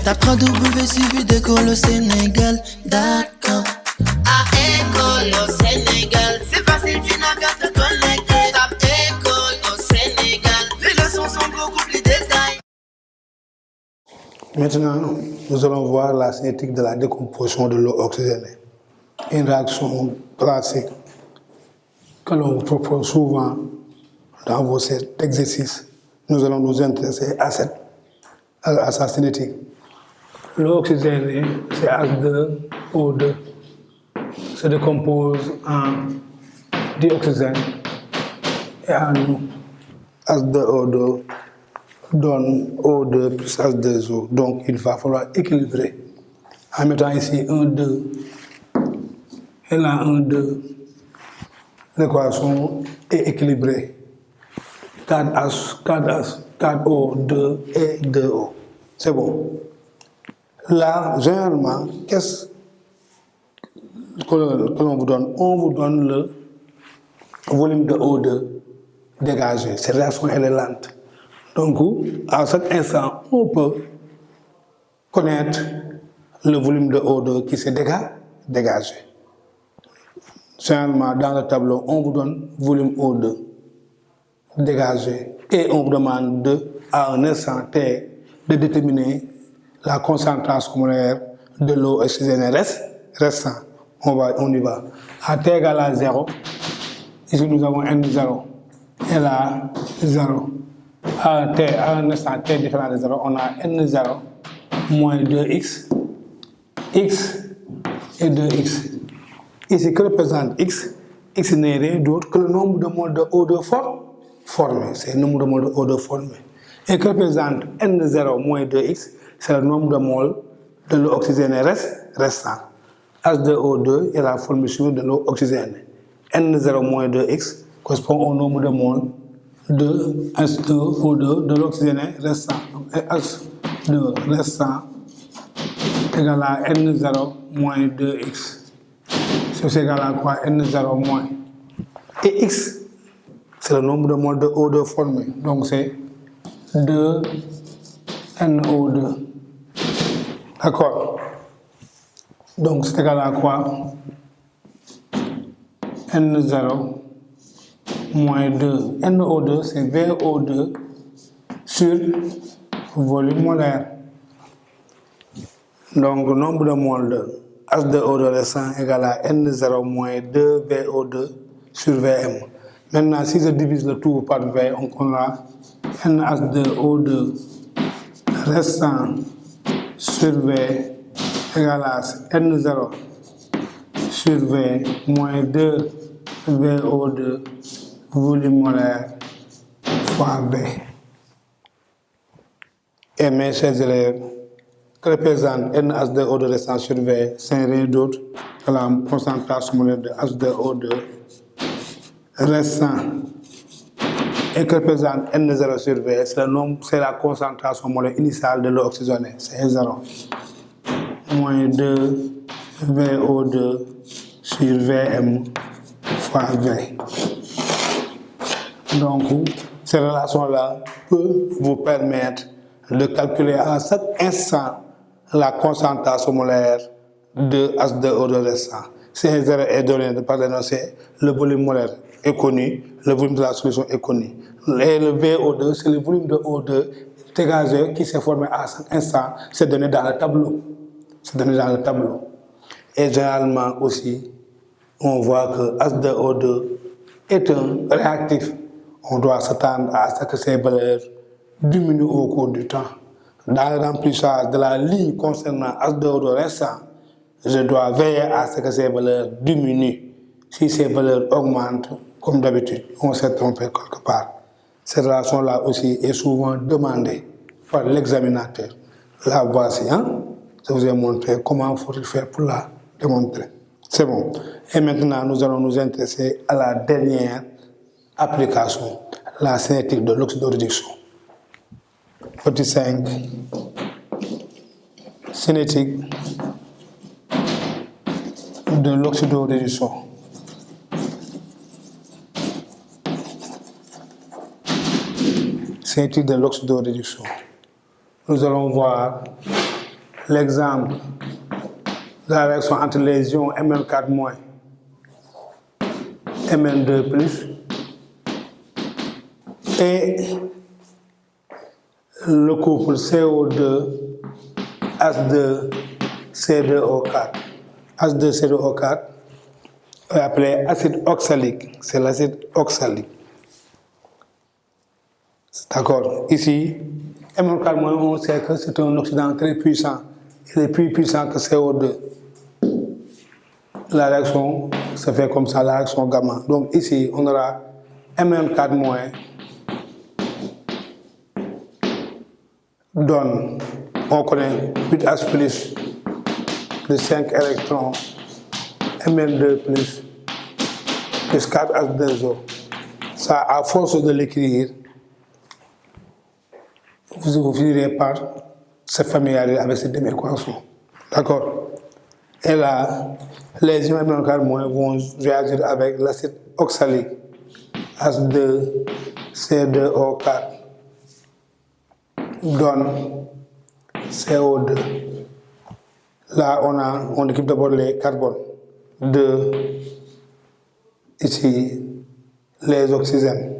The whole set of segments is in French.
Tape www suivi d'école au Sénégal. D'accord. À école au Sénégal, c'est facile, tu n'as qu'à te connecter. Tape école au Sénégal, les leçons sont beaucoup plus détaillées. Maintenant, nous allons voir la cinétique de la décomposition de l'eau oxygénée. Une réaction classique que l'on vous propose souvent dans vos exercices. Nous allons nous intéresser à sa cinétique. L'eau oxygénée, c'est H2O2, se décompose en dioxygène et en eau. H2O2 donne O2 plus H2O. Donc il va falloir équilibrer en mettant ici 1, 2 et là 1, 2. L'équation est équilibrée. 4H, 4H, 4O, 2 et 2O. C'est bon. Là, généralement, qu'est-ce que l'on vous donne? On vous donne le volume de O2 dégagé. Cette réaction, elle est lente. Donc, à cet instant, on peut connaître le volume de O2 qui s'est dégagé. Généralement, dans le tableau, on vous donne volume O2 dégagé et on vous demande à un instant T de déterminer la concentration moléculaire de l'eau oxygénée restant. On y va. À T égale à 0, ici nous avons N0 et là 0. À un instant T différent de 0, on a N0 moins 2x, x et 2x. Ici, que représente x? X n'est rien d'autre que le nombre de moles de O2 formé. C'est le nombre de moles de O2 formé. Et que représente N0 moins 2x? C'est le nombre de moles de l'eau oxygénée restant. H2O2 est la formule chimique de l'eau oxygénée. N0 moins 2x correspond au nombre de moles de H2O2 de l'eau oxygénée restant. Donc H2 restant égale à N0 moins 2x. C'est égal à quoi? N0 moins. Et x, c'est le nombre de moles de O2 formé. Donc c'est 2NO2. D'accord? Donc c'est égal à quoi? N0 moins 2. NO2, c'est VO2 sur volume molaire. Donc le nombre de moles de H2O2 restant égale à N0 moins 2 VO2 sur Vm. Maintenant, si je divise le tout par V, on aura NH2O2 restant sur V égale à N0 sur V moins 2 VO2 volume molaire fois V. Et mes chers élèves, que représente NH2O2 restant sur V, c'est rien d'autre que la concentration moléculaire de H2O2 restant. Et que représente N0 sur V, c'est la concentration moléculaire initiale de l'eau oxygénée, c'est 0. Moins 2 VO2 sur Vm fois V. Donc, ces relations-là peuvent vous permettre de calculer à chaque instant la concentration moléculaire de H2O2 restant. Si R0 est donné par l'énoncé, le volume molaire est connu, le volume de la solution est connu. Et le VO2, c'est le volume de O2 dégagé qui s'est formé à chaque instant, c'est donné dans le tableau. C'est donné dans le tableau. Et généralement aussi, on voit que H2O2 est un réactif. On doit s'attendre à ce que ces valeurs diminuent au cours du temps. Dans le remplissage de la ligne concernant H2O2 restant, je dois veiller à ce que ces valeurs diminuent. Si ces valeurs augmentent, comme d'habitude, on s'est trompé quelque part. Cette relation-là aussi est souvent demandée par l'examinateur. La voici, hein? Je vous ai montré comment faut-il faire pour la démontrer. C'est bon. Et maintenant, nous allons nous intéresser à la dernière application, la cinétique de l'oxydoréduction. Petit 5. Cinétique de l'oxydoréduction. Cinétique de l'oxydoréduction. Nous allons voir l'exemple de la réaction entre les ions Mn4- Mn2+, et le couple CO2 H2C2O4. H2C2O4 est appelé acide oxalique. C'est l'acide oxalique. D'accord. Ici, Mn4-, on sait que c'est un oxydant très puissant. Il est plus puissant que CO2. La réaction se fait comme ça, la réaction gamma. Donc ici, on aura Mn4- donne, on connaît 8H+, plus 5 électrons, Mn2+, plus 4H2O. Ça, à force de l'écrire, vous finirez par se familiariser avec cette équation. D'accord? Et là, les ions Mn4- vont réagir avec l'acide oxalique, H2C2O4, donne CO2. Là, on équipe d'abord les carbones. 2, ici, les oxygènes.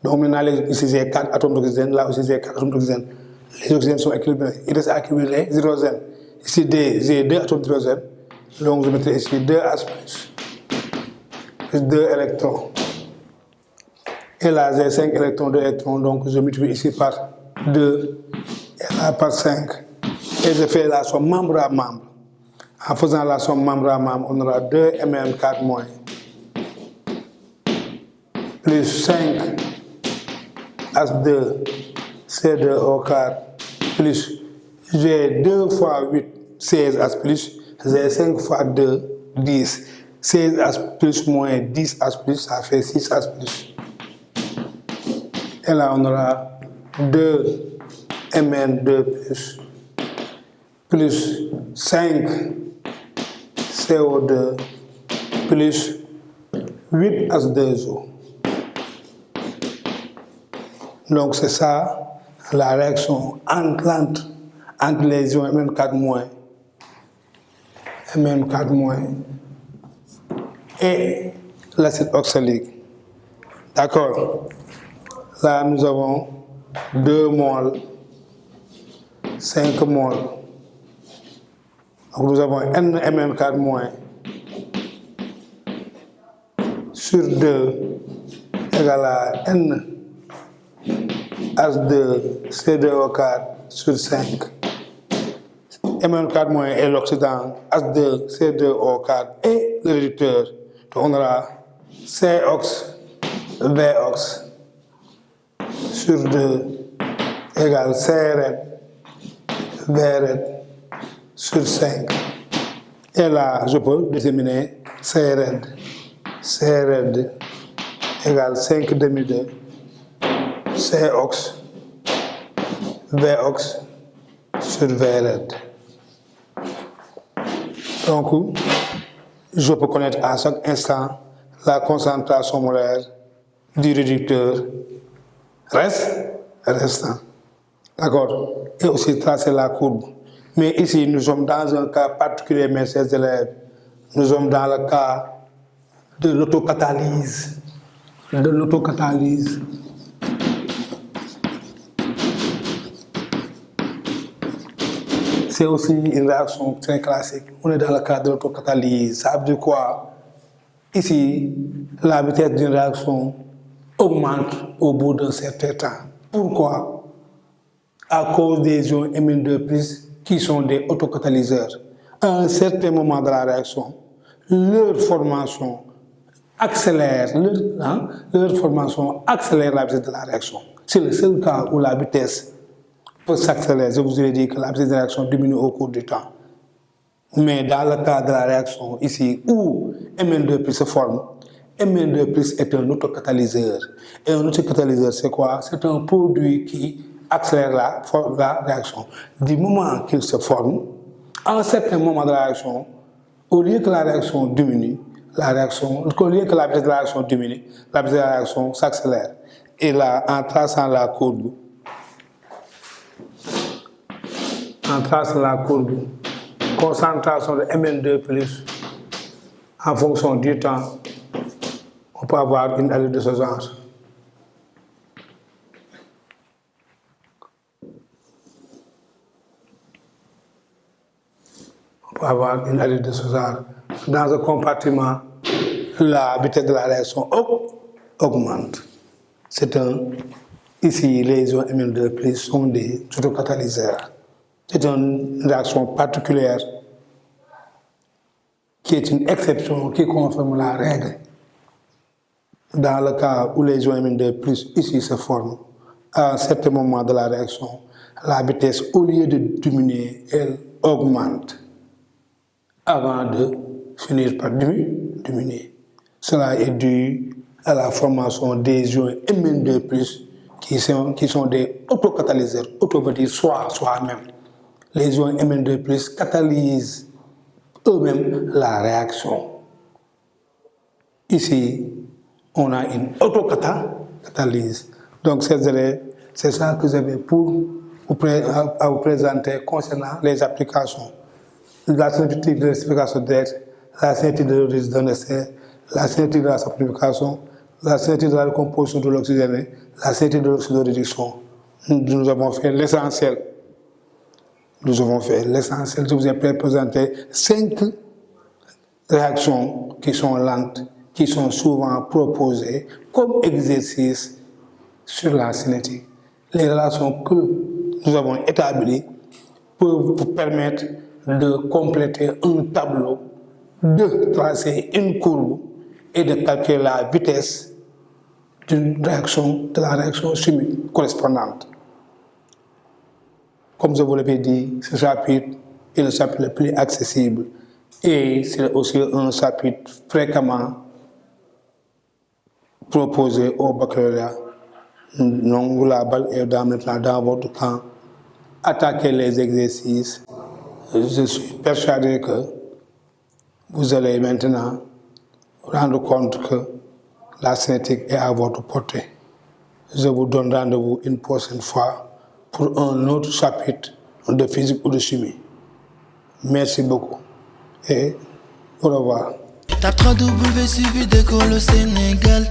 Donc maintenant, ici j'ai 4 atomes d'oxygène, là aussi j'ai 4 atomes d'oxygène. Les oxygènes sont équilibrés. Il reste à accumuler les hydrogènes. Ici, j'ai 2 atomes d'hydrogène. Donc je mettrai ici 2H+, plus 2 électrons. Et là, j'ai 5 électrons, 2 électrons. Donc je multiplie ici par 2 et là par 5. Et je fais la somme membre à membre. En faisant la somme membre à membre, on aura 2 Mn4- plus 5 H2C2O4 plus j'ai 2 fois 8, 16H+, j'ai 5 fois 2, 10. 16H+ moins 10H+, ça fait 6H+. Et là, on aura 2 Mn2+, plus 5 CO2, plus 8 H2O. Donc c'est ça la réaction entre les ions Mn4- et l'acide oxalique. D'accord. Là nous avons 2 moles, 5 moles. Donc nous avons Mn4- sur 2 égale à N H2C2O4 sur 5. Mn4- est l'oxydant, H2C2O4 et le réducteur. Donc on aura COX, VOX sur 2 égale CRN, VRN sur 5. Et là, je peux déterminer CRN. CRN égale 5 demi-2. COX, VOX sur VRN. Donc, je peux connaître à chaque instant la concentration molaire du réducteur restant. D'accord? Et aussi tracer la courbe. Mais ici, nous sommes dans un cas particulier, mes chers élèves. Nous sommes dans le cas de l'autocatalyse. C'est aussi une réaction très classique. On est dans le cas de l'autocatalyse. Ça veut dire quoi? Ici, la vitesse d'une réaction augmente au bout d'un certain temps. Pourquoi? À cause des ions Mn2+, qui sont des autocatalyseurs. À un certain moment de la réaction, leur formation accélère la vitesse de la réaction. C'est le seul cas où la vitesse peut s'accélérer. Je vous ai dit que la vitesse de la réaction diminue au cours du temps. Mais dans le cas de la réaction ici, où Mn2+ se forme, Mn2+ est un autocatalyseur. Et un autocatalyseur, c'est quoi? C'est un produit qui accélère la réaction. Du moment qu'il se forme, à un certain moment de la réaction, au lieu que la réaction diminue, au lieu que la vitesse de la réaction diminue, la vitesse de la réaction s'accélère. Et là, en traçant la courbe, On trace la courbe. Concentration de Mn2 plus en fonction du temps, on peut avoir une allure de ce genre. On peut avoir une allure de ce genre. Dans un compartiment, la vitesse de la réaction augmente. Ici, les ions Mn2 plus sont des autocatalyseurs. C'est une réaction particulière qui est une exception qui confirme la règle. Dans le cas où les ions Mn2 plus ici se forment, à un certain moment de la réaction, la vitesse, au lieu de diminuer, elle augmente avant de finir par diminuer. Cela est dû à la formation des ions Mn2 plus qui sont des autocatalyseurs. Auto veut dire soi-même. Les ions Mn2 plus catalysent eux-mêmes la réaction. Ici, on a une autocatalyse. Donc, c'est ça que j'avais pour vous présenter concernant les applications. La cinétique de l'explication d'être, la cinétique de l'origine d'un essai, la cinétique de la simplification, la cinétique de la décomposition de l'oxygène, la cinétique de l'oxyde de réduction. Nous avons fait l'essentiel. Je vous ai présenté 5 réactions qui sont lentes, qui sont souvent proposées comme exercice sur la cinétique. Les relations que nous avons établies peuvent vous permettre de compléter un tableau, de tracer une courbe et de calculer la vitesse de la réaction chimique correspondante. Comme je vous l'avais dit, ce chapitre est le chapitre le plus accessible et c'est aussi un chapitre fréquemment proposé au baccalauréat. Donc la balle est maintenant dans votre camp. Attaquez les exercices. Je suis persuadé que vous allez maintenant vous rendre compte que la cinétique est à votre portée. Je vous donne rendez-vous une prochaine fois pour un autre chapitre de physique ou de chimie. Merci beaucoup et au revoir. Tape 3 W suivi d'école au Sénégal.